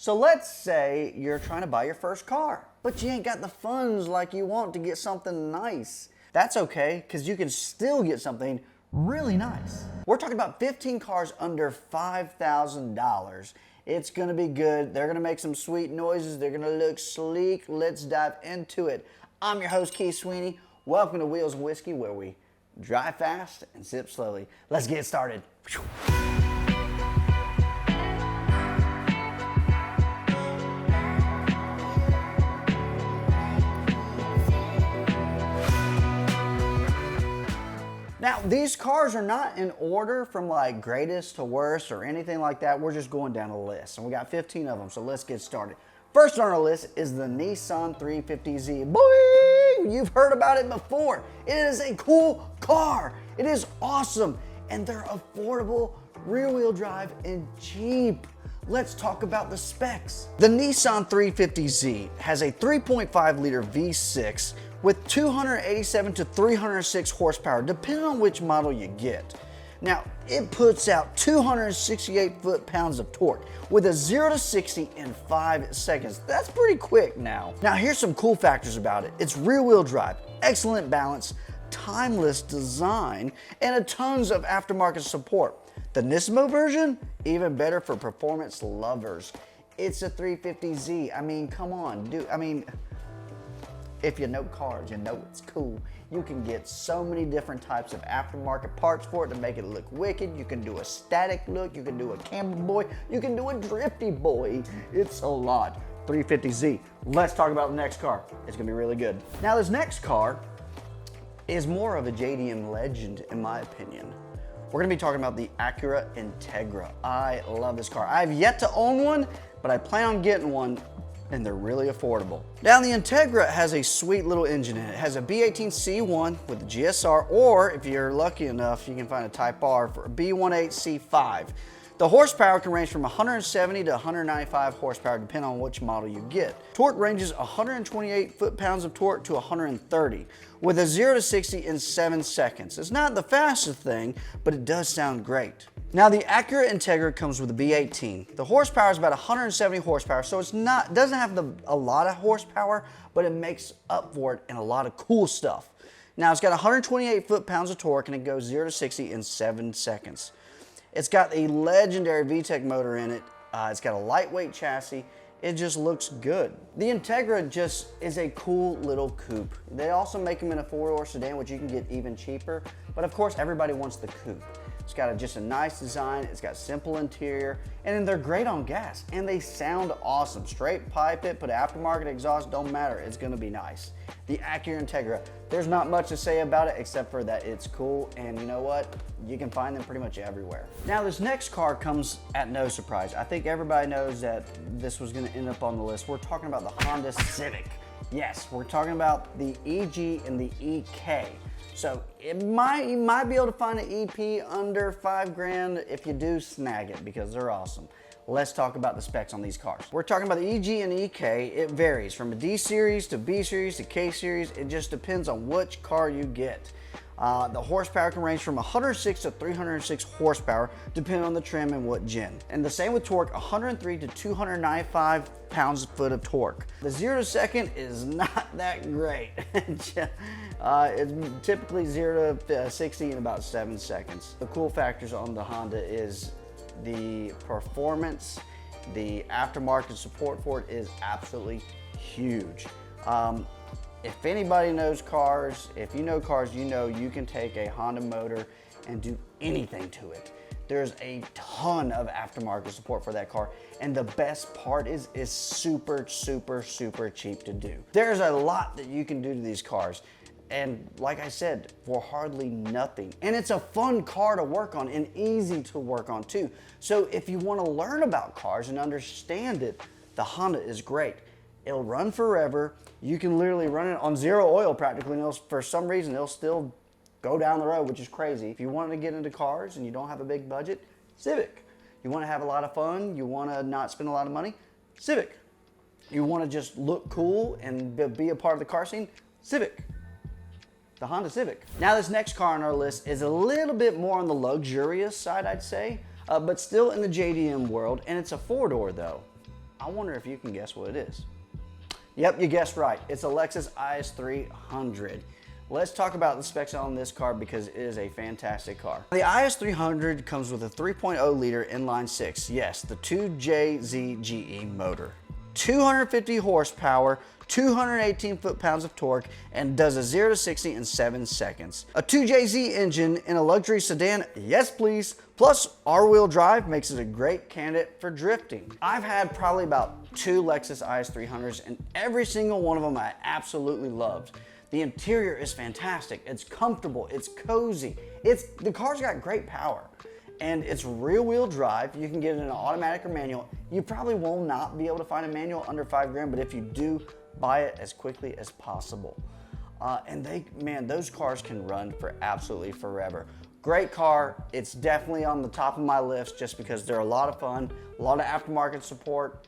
So let's say you're trying to buy your first car, but you ain't got the funds like you want to get something nice. That's okay, because you can still get something really nice. We're talking about 15 cars under $5,000. It's gonna be good. They're gonna make some sweet noises. They're gonna look sleek. Let's dive into it. I'm your host, Keith Sweeney. Welcome to Wheels and Whiskey, where we drive fast and sip slowly. Let's get started. Now, these cars are not in order from like greatest to worst or anything like that. We're just going down a list, and we got 15 of them, so let's get started. First on our list is the Nissan 350Z. Boing! You've heard about it before. It is a cool car. It is awesome, and they're affordable, rear-wheel drive, and cheap. Let's talk about the specs. The Nissan 350Z has a 3.5 liter V6 with 287 to 306 horsepower, depending on which model you get. Now, it puts out 268 foot-pounds of torque with a 0 to 60 in 5 seconds. That's pretty quick now. Now, here's some cool factors about it. It's rear-wheel drive, excellent balance, timeless design, and a tons of aftermarket support. The Nismo version, even better for performance lovers. It's a 350Z. I mean, come on, dude. I mean, if you know cars, you know it's cool. You can get so many different types of aftermarket parts for it to make it look wicked. You can do a static look, you can do a camber boy, you can do a drifty boy. It's a lot. 350Z. Let's talk about the next car. It's gonna be really good. Now, this next car is more of a JDM legend, in my opinion. We're gonna be talking about the Acura Integra. I love this car. I've yet to own one, but I plan on getting one, and they're really affordable. Now, the Integra has a sweet little engine in it. It has a B18 C1 with a GSR, or if you're lucky enough, you can find a Type R for a B18 C5. The horsepower can range from 170 to 195 horsepower, depending on which model you get. Torque ranges 128 foot-pounds of torque to 130, with a 0 to 60 in 7 seconds. It's not the fastest thing, but it does sound great. Now, the Acura Integra comes with a B18. The horsepower is about 170 horsepower, so doesn't have a lot of horsepower, but it makes up for it in a lot of cool stuff. Now, it's got 128 foot-pounds of torque, and it goes 0 to 60 in 7 seconds. It's got a legendary VTEC motor in it. It's got a lightweight chassis. It just looks good. The Integra just is a cool little coupe. They also make them in a 4-door sedan, which you can get even cheaper. But of course, everybody wants the coupe. It's got just a nice design, it's got simple interior, and then they're great on gas, and they sound awesome. Straight pipe it, put aftermarket exhaust, don't matter, it's gonna be nice. The Acura Integra, there's not much to say about it except for that it's cool, and you know what? You can find them pretty much everywhere. Now, this next car comes at no surprise. I think everybody knows that this was gonna end up on the list. We're talking about the Honda Civic. Yes, we're talking about the EG and the EK. So you might be able to find an EP under 5 grand. If you do, snag it because they're awesome. Let's talk about the specs on these cars. We're talking about the EG and EK. It varies from a D series to B series to K series. It just depends on which car you get. The horsepower can range from 106 to 306 horsepower, depending on the trim and what gen. And the same with torque, 103 to 295 pounds-foot of torque. The 0 to second is not that great. It's typically 0 to 60 in about 7 seconds. The cool factors on the Honda is the performance, the aftermarket support for it is absolutely huge. If anybody knows cars, if you know cars, you know you can take a Honda motor and do anything to it. There's a ton of aftermarket support for that car, and the best part is it's super, super, super cheap to do. There's a lot that you can do to these cars, and like I said, for hardly nothing. And it's a fun car to work on and easy to work on too. So if you want to learn about cars and understand it, the Honda is great. It'll run forever. You can literally run it on 0 oil practically, and for some reason it'll still go down the road, which is crazy. If you want to get into cars and you don't have a big budget, Civic. You want to have a lot of fun, you want to not spend a lot of money, Civic. You want to just look cool and be a part of the car scene, Civic. The Honda Civic. Now, this next car on our list is a little bit more on the luxurious side, I'd say, but still in the JDM world, and it's a 4-door though. I wonder if you can guess what it is. Yep, you guessed right. It's a Lexus IS300. Let's talk about the specs on this car because it is a fantastic car. The IS300 comes with a 3.0 liter inline six. Yes, the 2JZGE motor. 250 horsepower, 218 foot-pounds of torque, and does a 0 to 60 in 7 seconds. A 2JZ engine in a luxury sedan, yes please. Plus, all-wheel drive makes it a great candidate for drifting. I've had probably about 2 Lexus IS300s, and every single one of them I absolutely loved. The interior is fantastic. It's comfortable, it's cozy. The car's got great power. And it's rear-wheel drive. You can get it in an automatic or manual. You probably will not be able to find a manual under 5 grand, but if you do, buy it as quickly as possible. Man, those cars can run for absolutely forever. Great car. It's definitely on the top of my list just because they're a lot of fun, a lot of aftermarket support.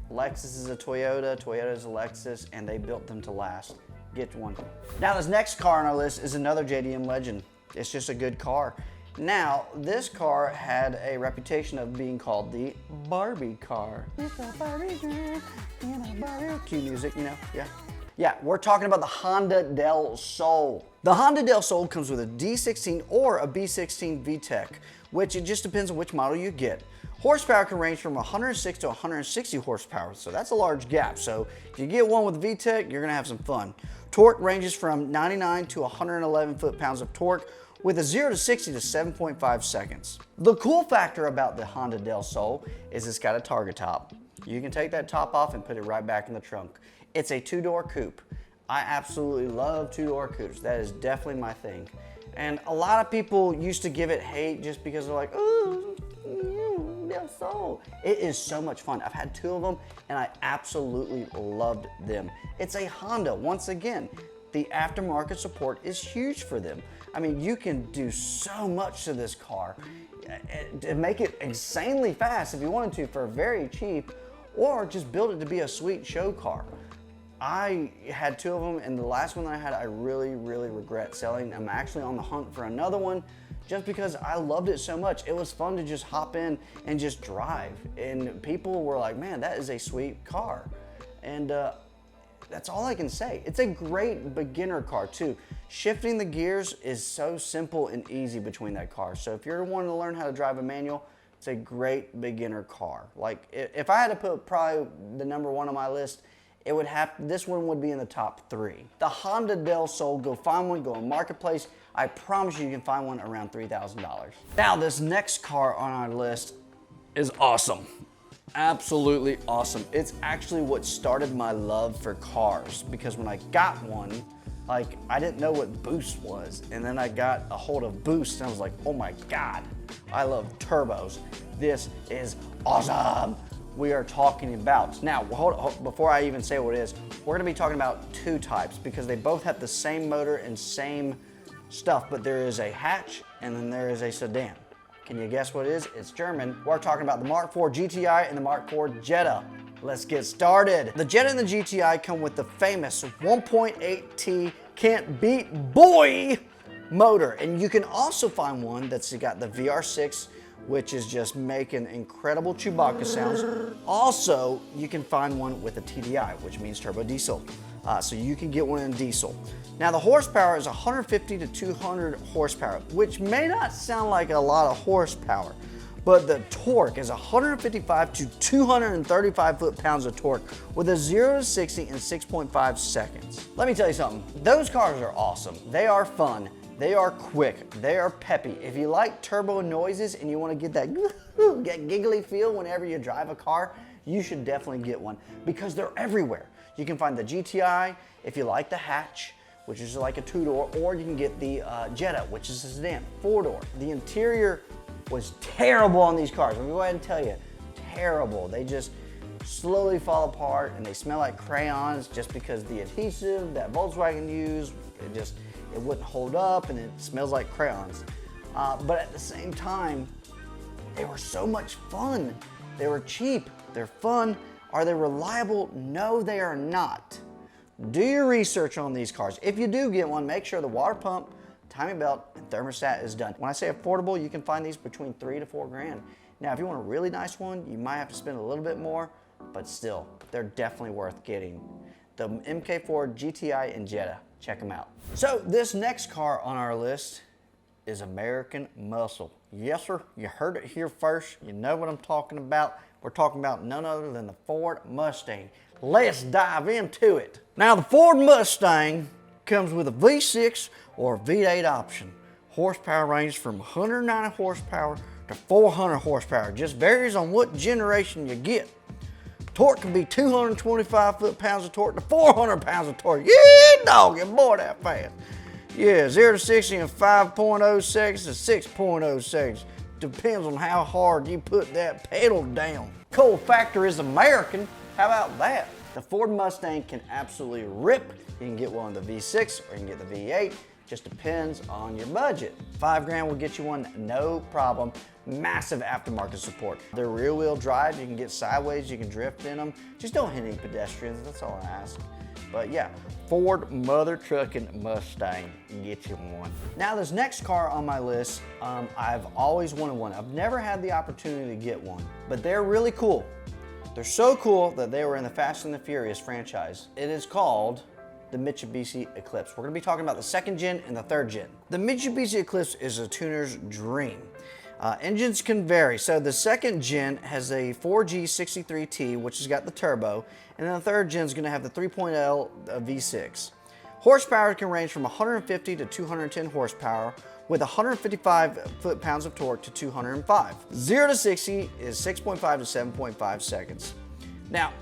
Lexus is a Toyota, Toyota is a Lexus, and they built them to last. Get one. Now, this next car on our list is another JDM legend. It's just a good car. Now, this car had a reputation of being called the Barbie car. It's a Barbie girl in a Barbie. Cue music, you know, yeah. Yeah, we're talking about the Honda Del Sol. The Honda Del Sol comes with a D16 or a B16 VTEC, which it just depends on which model you get. Horsepower can range from 106 to 160 horsepower, so that's a large gap. So if you get one with VTEC, you're gonna have some fun. Torque ranges from 99 to 111 foot-pounds of torque, with a 0 to 60 to 7.5 seconds. The cool factor about the Honda Del Sol is it's got a target top. You can take that top off and put it right back in the trunk. It's a 2-door coupe. I absolutely love 2-door coupes. That is definitely my thing. And a lot of people used to give it hate just because they're like, oh, Del Sol. It is so much fun. I've had 2 of them and I absolutely loved them. It's a Honda, once again. The aftermarket support is huge for them. I mean, you can do so much to this car to make it insanely fast if you wanted to for very cheap, or just build it to be a sweet show car. I had 2 of them, and the last one that I had, I really, really regret selling. I'm actually on the hunt for another one just because I loved it so much. It was fun to just hop in and just drive. And people were like, man, that is a sweet car. And that's all I can say. It's a great beginner car too. Shifting the gears is so simple and easy between that car. So if you're wanting to learn how to drive a manual, it's a great beginner car. Like if I had to put probably the #1 on my list, this one would be in the top 3. The Honda Del Sol, go find one, go on Marketplace. I promise you can find one around $3,000. Now this next car on our list is awesome. Absolutely awesome. It's actually what started my love for cars, because when I got one, like, I didn't know what Boost was, and then I got a hold of Boost and I was like, oh my God, I love turbos. This is awesome. We are talking about, now hold, before I even say what it is, we're gonna be talking about 2 types because they both have the same motor and same stuff, but there is a hatch and then there is a sedan. Can you guess what it is? It's German. We're talking about the Mark IV GTI and the Mark IV Jetta. Let's get started. The Jetta and the GTI come with the famous 1.8T can't beat boy motor. And you can also find one that's got the VR6, which is just making incredible Chewbacca sounds. Also, you can find one with a TDI, which means turbo diesel. So you can get one in diesel. Now the horsepower is 150 to 200 horsepower, which may not sound like a lot of horsepower, but the torque is 155 to 235 foot-pounds of torque with a 0 to 60 in 6.5 seconds. Let me tell you something, those cars are awesome. They are fun, they are quick, they are peppy. If you like turbo noises and you want to get that giggly feel whenever you drive a car, you should definitely get one because they're everywhere. You can find the GTI if you like the hatch, which is like a 2-door, or you can get the Jetta, which is a sedan, 4-door. The interior was terrible on these cars. Let me go ahead and tell you, terrible. They just slowly fall apart and they smell like crayons just because the adhesive that Volkswagen used, it wouldn't hold up and it smells like crayons. But at the same time, they were so much fun. They were cheap, they're fun. Are they reliable? No, they are not. Do your research on these cars. If you do get one, make sure the water pump, timing belt, and thermostat is done. When I say affordable, you can find these between $3 to $4 grand. Now, if you want a really nice one, you might have to spend a little bit more, but still, they're definitely worth getting. The MK4 GTI and Jetta, check them out. So this next car on our list is American Muscle. Yes, sir, you heard it here first. You know what I'm talking about. We're talking about none other than the Ford Mustang. Let's dive into it. Now, the Ford Mustang comes with a V6 or a V8 option. Horsepower ranges from 190 horsepower to 400 horsepower. Just varies on what generation you get. Torque can be 225 foot-pounds of torque to 400 pounds of torque. Yeah, dog, you're bored that fast. Yeah, 0 to 60 in 5.0 seconds to 6.0 seconds. Depends on how hard you put that pedal down. Cool factor is American. How about that? The Ford Mustang can absolutely rip. You can get one of the V6 or you can get the V8. Just depends on your budget. $5 grand will get you one, no problem. Massive aftermarket support. They're rear wheel drive. You can get sideways, you can drift in them. Just don't hit any pedestrians, that's all I ask. But yeah, Ford mother trucking Mustang, get you one. Now this next car on my list, I've always wanted one. I've never had the opportunity to get one, but they're really cool. They're so cool that they were in the Fast and the Furious franchise. It is called the Mitsubishi Eclipse. We're gonna be talking about the 2nd gen and the 3rd gen. The Mitsubishi Eclipse is a tuner's dream. Engines can vary. So the 2nd gen has a 4G63T, which has got the turbo, and then the 3rd gen is gonna have the 3.L V6. Horsepower can range from 150 to 210 horsepower, with 155 foot-pounds of torque to 205. 0 to 60 is 6.5 to 7.5 seconds. Now,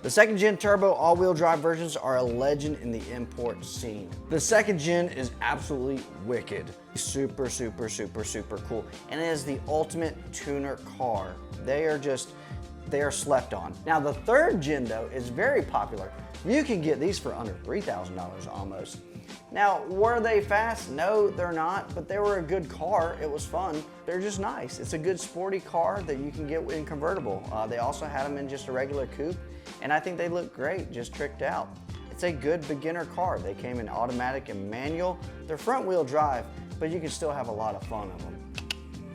the 2nd gen turbo all-wheel drive versions are a legend in the import scene. The 2nd gen is absolutely wicked. Super, super, super, super cool. And it is the ultimate tuner car. They are slept on. Now the 3rd gen though is very popular. You can get these for under $3,000 almost. Now, were they fast? No, they're not, but they were a good car. It was fun. They're just nice. It's a good sporty car that you can get in convertible. They also had them in just a regular coupe, and I think they look great, just tricked out. It's a good beginner car. They came in automatic and manual. They're front wheel drive, but you can still have a lot of fun on them.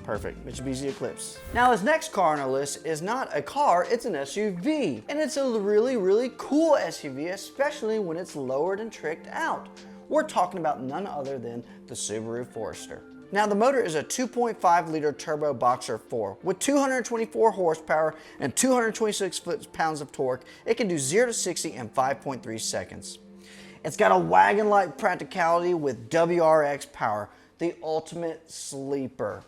Perfect, Mitsubishi Eclipse. Now this next car on our list is not a car, it's an SUV. And it's a really, really cool SUV, especially when it's lowered and tricked out. We're talking about none other than the Subaru Forester. Now the motor is a 2.5 liter turbo boxer 4 with 224 horsepower and 226 foot-pounds of torque. It can do 0 to 60 in 5.3 seconds. It's got a wagon-like practicality with WRX power, the ultimate sleeper.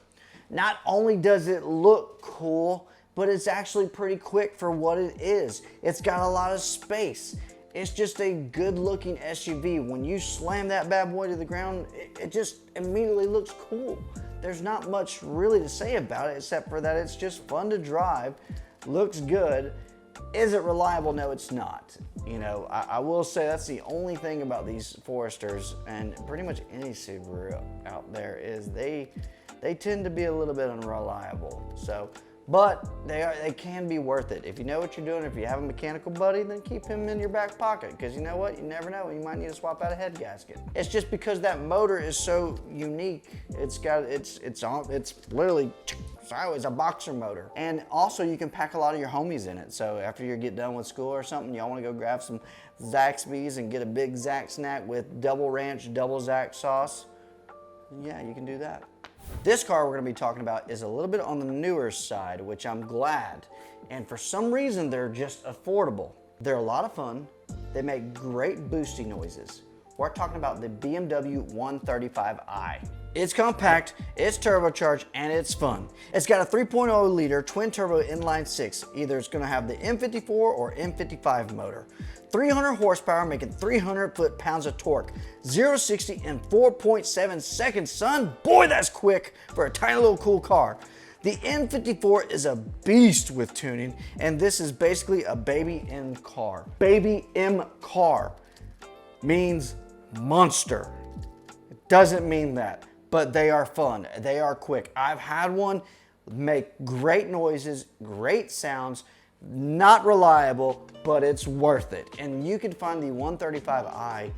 Not only does it look cool, but it's actually pretty quick for what it is. It's got a lot of space. It's just a good looking SUV. When you slam that bad boy to the ground, it just immediately looks cool. There's not much really to say about it except for that it's just fun to drive, looks good. Is it reliable? No, it's not. You know, I will say that's the only thing about these Foresters and pretty much any Subaru out there is they tend to be a little bit unreliable. So, but they can be worth it. If you know what you're doing, if you have a mechanical buddy, then keep him in your back pocket, because you know what? You never know. You might need to swap out a head gasket. It's just because that motor is so unique. It's literally sideways, a boxer motor. And also you can pack a lot of your homies in it. So after you get done with school or something, y'all want to go grab some Zaxby's and get a big Zax snack with double ranch, double Zax sauce. Yeah, you can do that. This car we're going to be talking about is a little bit on the newer side, which I'm glad. And for some reason, they're just affordable. They're a lot of fun. They make great boosting noises. We're talking about the BMW 135i. It's compact, it's turbocharged, and it's fun. It's got a 3.0 liter twin turbo inline six. Either it's going to have the M54 or M55 motor. 300 horsepower, making 300 foot-pounds of torque. 0 to 60 in 4.7 seconds, son. Boy, that's quick for a tiny little cool car. The M54 is a beast with tuning, and this is basically a baby M car. Baby M car means monster. It doesn't mean that, but they are fun. They are quick. I've had one make great noises, great sounds, not reliable, but it's worth it. And you can find the 135i,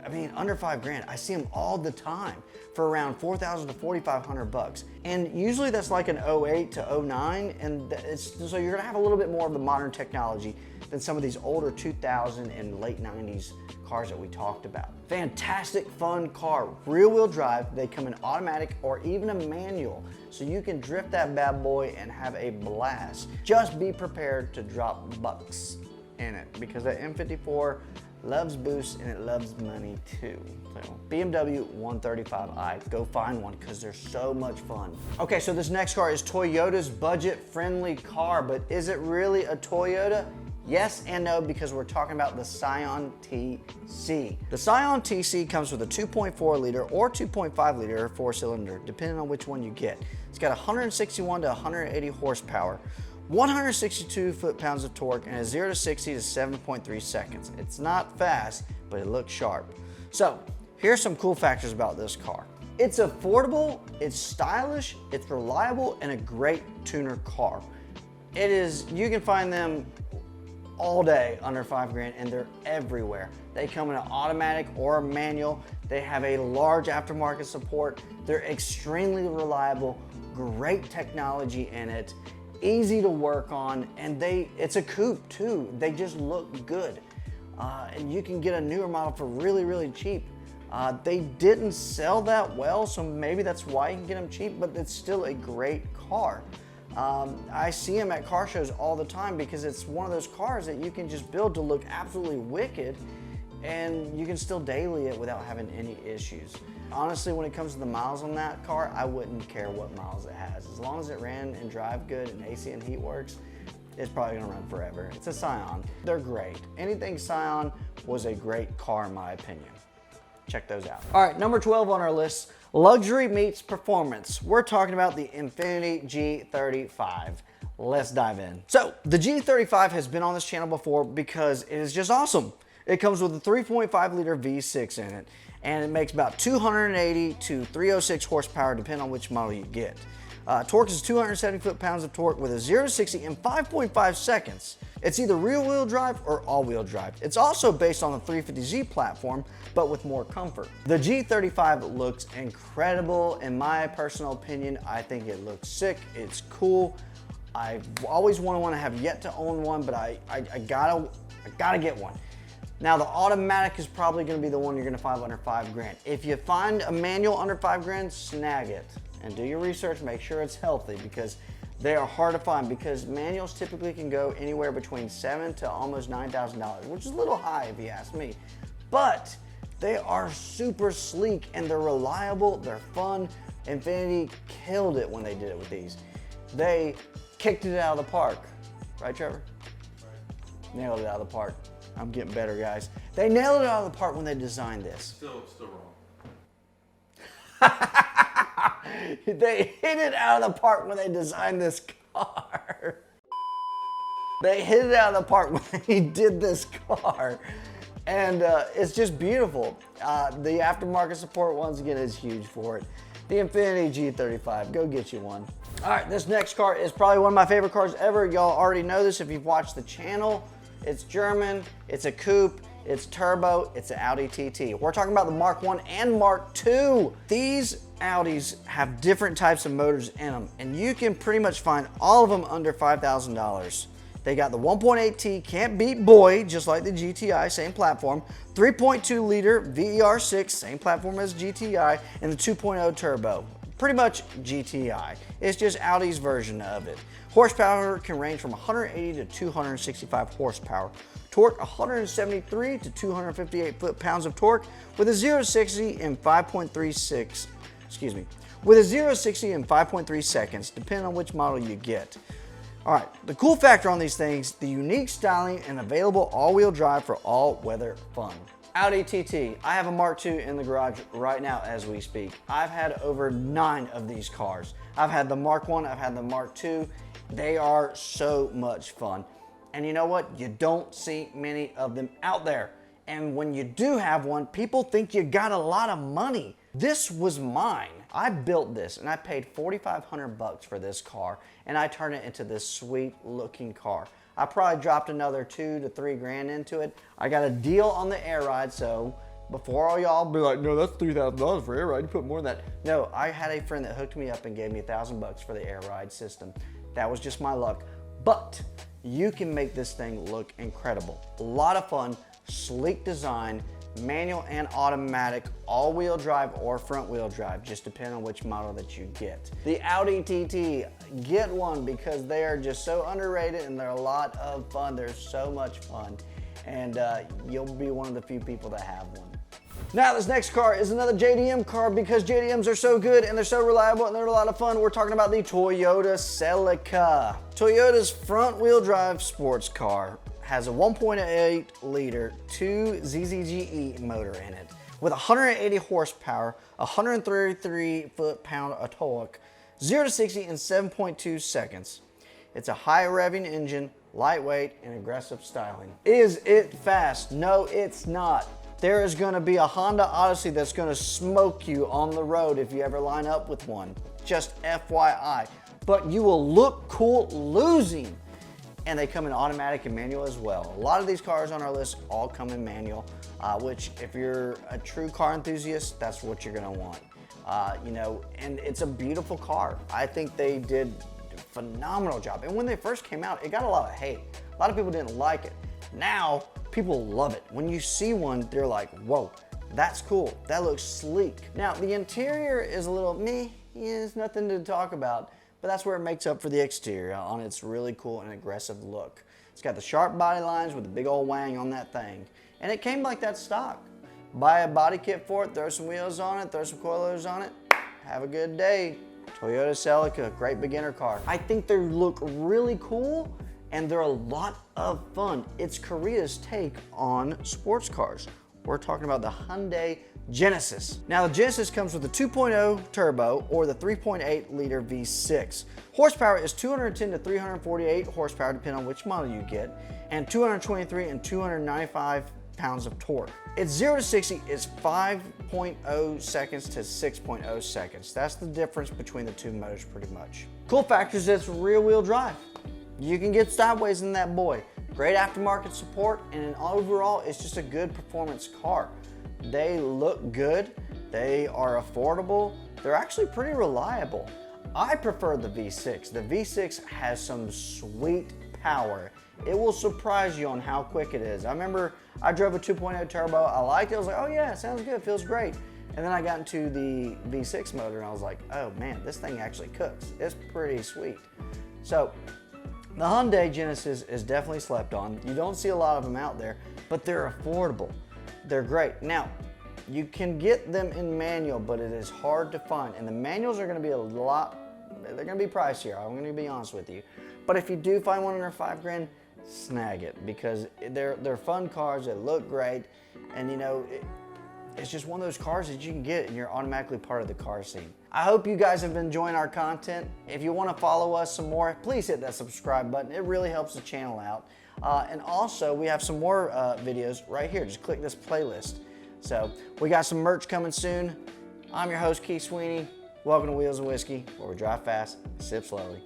I mean, under $5 grand. I see them all the time for around 4,000 to 4,500 bucks. And usually that's like an 08 to 09, and so you're gonna have a little bit more of the modern technology than some of these older 2000 and late 90s cars that we talked about. Fantastic, fun car, rear wheel drive. They come in automatic or even a manual, so you can drift that bad boy and have a blast. Just be prepared to drop bucks in it, because that M54 loves boost and it loves money too. So BMW 135i, go find one because they're so much fun. Okay, so this next car is Toyota's budget-friendly car, but is it really a Toyota? Yes and no, because we're talking about the Scion TC. The Scion TC comes with a 2.4 liter or 2.5 liter four-cylinder, depending on which one you get. It's got 161 to 180 horsepower, 162 foot-pounds of torque, and a 0 to 60 to 7.3 seconds. It's not fast, but it looks sharp. So here's some cool factors about this car. It's affordable, it's stylish, it's reliable, and a great tuner car. It is, you can find them all day under $5,000, and they're everywhere. They come in an automatic or a manual. They have a large aftermarket support. They're extremely reliable, great technology in it, easy to work on, and it's a coupe too. They just look good. And you can get a newer model for really, really cheap. They didn't sell that well, so maybe that's why you can get them cheap, but it's still a great car. I see them at car shows all the time because it's one of those cars that you can just build to look absolutely wicked, and you can still daily it without having any issues. Honestly, when it comes to the miles on that car, I wouldn't care what miles it has. As long as it ran and drive good and AC and heat works, it's probably gonna run forever. It's a Scion. They're great. Anything Scion was a great car in my opinion. Check those out. All right, number 12 on our list, luxury meets performance. We're talking about the Infiniti G35. Let's dive in. So the G35 has been on this channel before because it is just awesome. It comes with a 3.5 liter V6 in it, and it makes about 280 to 306 horsepower depending on which model you get. Torque is 270 foot-pounds of torque with a 0 to 60 in 5.5 seconds. It's either rear-wheel drive or all-wheel drive. It's also based on the 350Z platform, but with more comfort. The G35 looks incredible. In my personal opinion, I think it looks sick. It's cool. I've always want to have yet to own one, but I gotta get one. Now the automatic is probably gonna be the one you're gonna find under $5,000. If you find a manual under $5,000, snag it and do your research, make sure it's healthy, because they are hard to find, because manuals typically can go anywhere between $7,000 to almost $9,000, which is a little high if you ask me. But they are super sleek and they're reliable, they're fun. Infiniti killed it when they did it with these. They kicked it out of the park. Right, Trevor? Nailed it out of the park. I'm getting better, guys. They nailed it out of the park when they designed this. Still wrong. They hit it out of the park when they designed this car. They hit it out of the park when they did this car. And it's just beautiful. The aftermarket support, once again, is huge for it. The Infiniti G35, go get you one. All right, this next car is probably one of my favorite cars ever. Y'all already know this if you've watched the channel. It's German, it's a coupe, it's turbo, it's an Audi TT. We're talking about the Mark 1 and Mark 2. These Audis have different types of motors in them, and you can pretty much find all of them under $5,000. They got the 1.8T can't beat boy, just like the GTI, same platform, 3.2 liter VER6, same platform as GTI, and the 2.0 turbo. Pretty much GTI. It's just Audi's version of it. Horsepower can range from 180 to 265 horsepower. Torque 173 to 258 foot-pounds of torque with a 0 to 60 in 5.36, with a 0 to 60 in 5.3 seconds, depending on which model you get. All right, the cool factor on these things, the unique styling and available all-wheel drive for all-weather fun. Audi TT, I have a Mark II in the garage right now as we speak. I've had over 9 of these cars. I've had the Mark I, I've had the Mark II. They are so much fun. And you know what? You don't see many of them out there. And when you do have one, people think you got a lot of money. This was mine. I built this and I paid 4,500 bucks for this car, and I turned it into this sweet looking car. I probably dropped another 2 to 3 grand into it. I got a deal on the air ride, so Before all y'all be like, no, that's $3,000 for air ride, you put more than that. No, I had a friend that hooked me up and gave me $1,000 for the air ride system. That was just my luck. But you can make this thing look incredible. A lot of fun, sleek design, manual and automatic, all-wheel drive or front-wheel drive, just depending on which model that you get. The Audi TT, get one because they are just so underrated and they're a lot of fun. They're so much fun, and you'll be one of the few people that have one. Now this next car is another JDM car because JDMs are so good and they're so reliable and they're a lot of fun. We're talking about the Toyota Celica. Toyota's front-wheel drive sports car has a 1.8 liter 2 ZZGE motor in it with 180 horsepower, 133 foot-pound of torque, 0 to 60 in 7.2 seconds. It's a high revving engine, lightweight, and aggressive styling. Is it fast? No, it's not. There is going to be a Honda Odyssey that's going to smoke you on the road if you ever line up with one. Just FYI. But you will look cool losing. And they come in automatic and manual as well. A lot of these cars on our list all come in manual, which if you're a true car enthusiast, that's what you're gonna want. You know, and it's a beautiful car. I think they did a phenomenal job. And when they first came out, it got a lot of hate. A lot of people didn't like it. Now, people love it. When you see one, they're like, whoa, that's cool. That looks sleek. Now, the interior is a little meh. It's nothing to talk about. But that's where it makes up for the exterior on its really cool and aggressive look. It's got the sharp body lines with the big old wang on that thing. And it came like that stock. Buy a body kit for it, throw some wheels on it, throw some coilovers on it, have a good day. Toyota Celica, great beginner car. I think they look really cool and they're a lot of fun. It's Korea's take on sports cars. We're talking about the Hyundai Genesis. Now the Genesis comes with the 2.0 turbo or the 3.8 liter V6. Horsepower is 210 to 348 horsepower depending on which model you get, and 223 and 295 pounds of torque. Its 0 to 60 is 5.0 seconds to 6.0 seconds. That's the difference between the two motors pretty much. Cool factor is it's rear wheel drive. You can get sideways in that boy. Great aftermarket support, and overall it's just a good performance car. They look good, they are affordable, they're actually pretty reliable. I prefer the V6. The V6 has some sweet power. It will surprise you on how quick it is. I remember I drove a 2.0 turbo, I liked it, I was like, oh yeah, it sounds good, it feels great. And then I got into the V6 motor and I was like, oh man, this thing actually cooks. It's pretty sweet. So, the Hyundai Genesis is definitely slept on. You don't see a lot of them out there, but they're affordable. They're great. Now, you can get them in manual, but it is hard to find. And the manuals are gonna be they're gonna be pricier, I'm gonna be honest with you. But if you do find one under $5 grand, snag it because they're fun cars, they look great, and you know, it's just one of those cars that you can get and you're automatically part of the car scene. I hope you guys have been enjoying our content. If you want to follow us some more, please hit that subscribe button. It really helps the channel out. And also, we have some more videos right here. Just click this playlist. So, we got some merch coming soon. I'm your host, Keith Sweeney. Welcome to Wheels and Whiskey, where we drive fast, sip slowly.